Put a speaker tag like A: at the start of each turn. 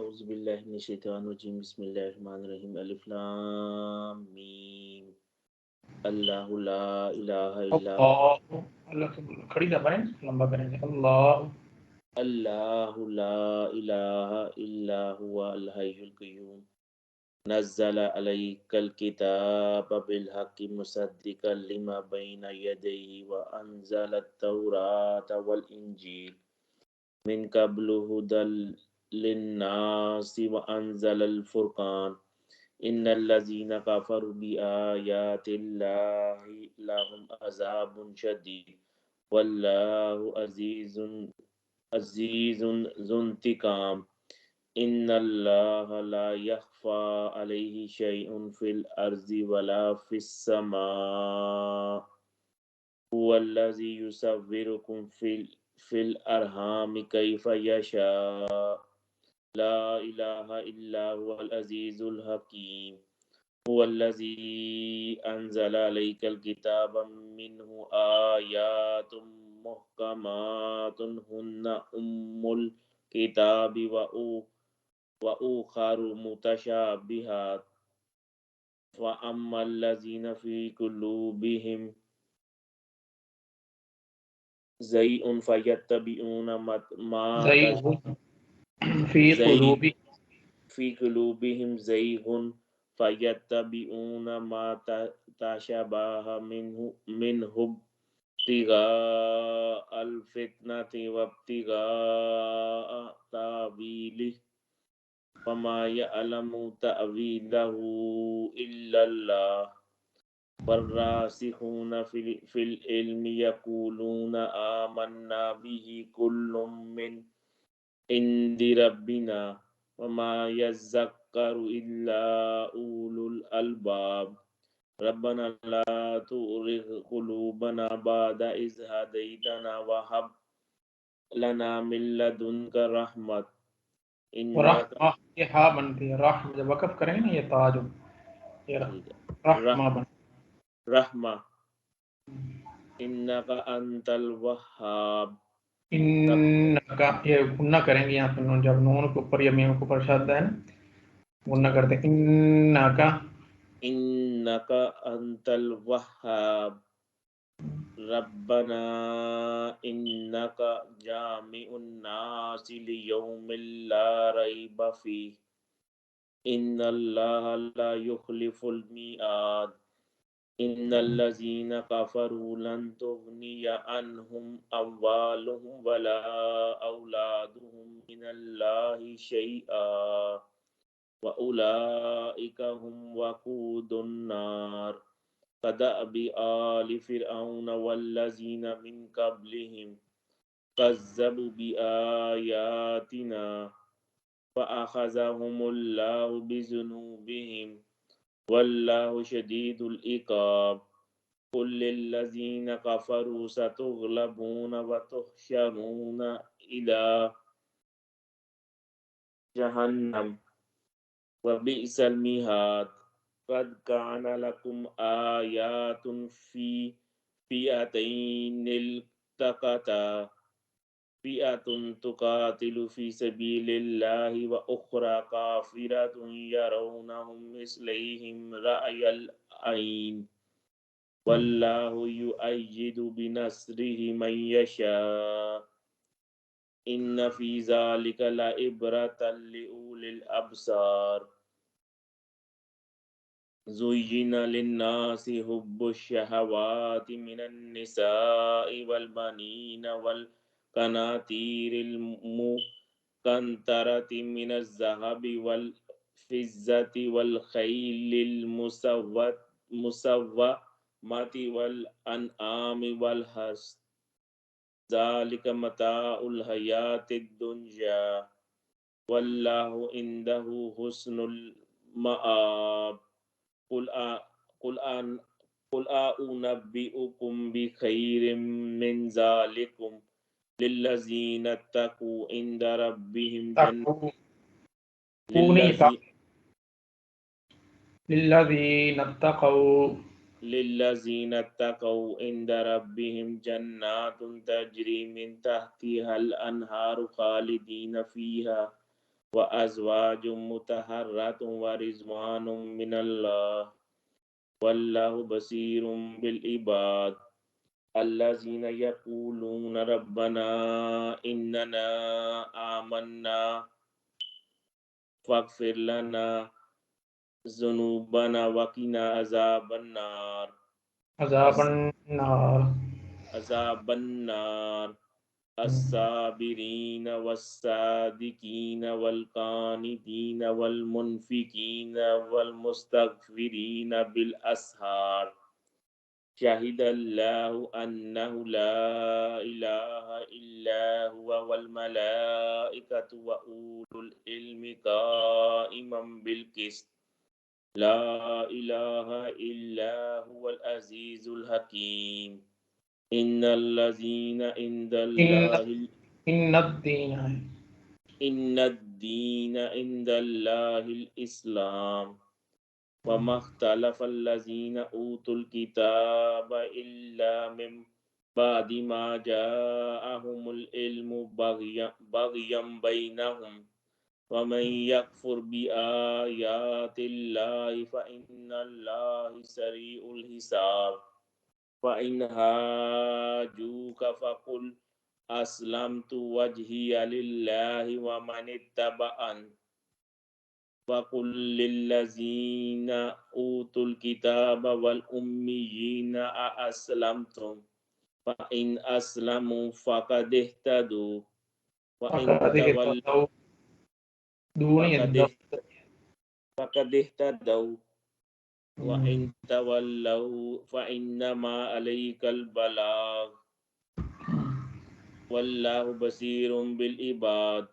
A: أعوذ بالله من الشيطان الرجيم بسم الله الرحمن الرحيم ألف لام ميم الله لا إله إلا
B: اللہ اللہ سے بولو، کھڑی دبائیں، لمبا کریں گے اللہ.
A: الله لا إله إلا هو الحي القيوم نزل عليك الكتاب بالحق مصدقا لما بين يديه وأنزل التوراة والإنجيل من قبل هدى للناس وأنزل الفرقان إن الذين كفروا بآيات الله لهم عذاب شديد والله عزيز ذو انتقام إن الله لا يخفى عليه شيء في الأرض ولا في السماء هو الذي يصوركم في الأرحام كيف يشاء لا إله إلا هو العزيز الحكيم هو الذي أنزل عليك الكتاب منه آيات محكمات هن أم الكتاب وأخر متشابهات فأما الذين في قلوبهم زيغ فيتبعون ما
B: زیغ فی
A: زيغ
B: قلوبی
A: في قلوبهم زيغ فيتبعون ما تشابه منه ابتغاء الفتنة وابتغاء تأويله وما يعلم تأويله إلا الله والراسخون في العلم يقولون آمنا به كل من عند ربنا وما يذكر إلا أولو الألباب ربنا لا تزغ قلوبنا بعد إذ هديتنا وهب لنا من لدنك رحمة إنك
B: رحمہ، یہ ہا بنتی ہے رحم، جب وقف کریں گے نا یہ تاج ہو، یہ رحمہ بن.
A: رحمة إنك أنت الوهاب
B: انکا، یہ غنہ کریں گے یہاں پہ نون، جب نون کے اوپر یا میم کے اوپر شاد ہے نا غنہ کرتے ہیں انکا.
A: إنك أنت الوهاب ربنا إنك جامع الناس ليوم لا ريب فيه إن الله لا يخلف الميعاد إن الذين كفروا لن تغني عنهم أموالهم ولا أولادهم من الله شيئا وأولئك هم وقود النار كدأب آل فرعون والذين من قبلهم كذبوا بآياتنا فأخذهم الله بذنوبهم والله شديد العقاب قل للذين كفروا ستغلبون وتحشرون إلى جهنم وبئس المهاد قد كان لكم آيات في فئتين التقتا فئة تقاتل في سبيل الله وأخرى كافرة يرونهم مثليهم رأي العين والله يؤيد بنصره من يشاء إن في ذلك لعبرة لأولي الأبصار زين للناس حب الشهوات من النساء والبنين والقناطير المقنطرة من الذهب والفضة والخيل المسومة والأنعام والحرث ذلك متاع الحياة الدنيا والله عنده حسن المآب قل أنبئكم بخير من ذلكم للذين اتقوا عند ربهم للذين اتقوا عند ربهم جنات تجري من تحتها الأنهار خالدين فيها وأزواج مطهرات ورضوان من الله والله بصير بالعباد الذين يقولون ربنا إننا آمنا فاغفر لنا ذنوبنا وقنا عذاب النار
B: عذاب النار.
A: عذاب النار الصابرين والصادقين والقانتين والمنفقين والمستغفرين بالأسحار شهد الله أنه لا إله إلا هو والملائكة وأولو العلم قائما بالقسط لا إله إلا هو العزيز الحكيم إن الذين عند
B: ان
A: الله
B: ان الدین ہے.
A: إن الدين عند الله الإسلام وما اختلف الذين أوتوا الكتاب إلا من بعد ما جاءهم العلم بغيا بينهم ومن يكفر بآيات الله فإن الله سريع الحساب فإن هاجوك فقل أسلمت وجهي لله ومن اتبعني وقل للذين أوتوا الكتاب والأميين أأسلمتم فإن أسلموا فقد اهتدوا وإن
B: فقد اهتدوا. دونی
A: فقد اهتدوا وإن تولوا فإنما عليك البلاغ والله بصير بالعباد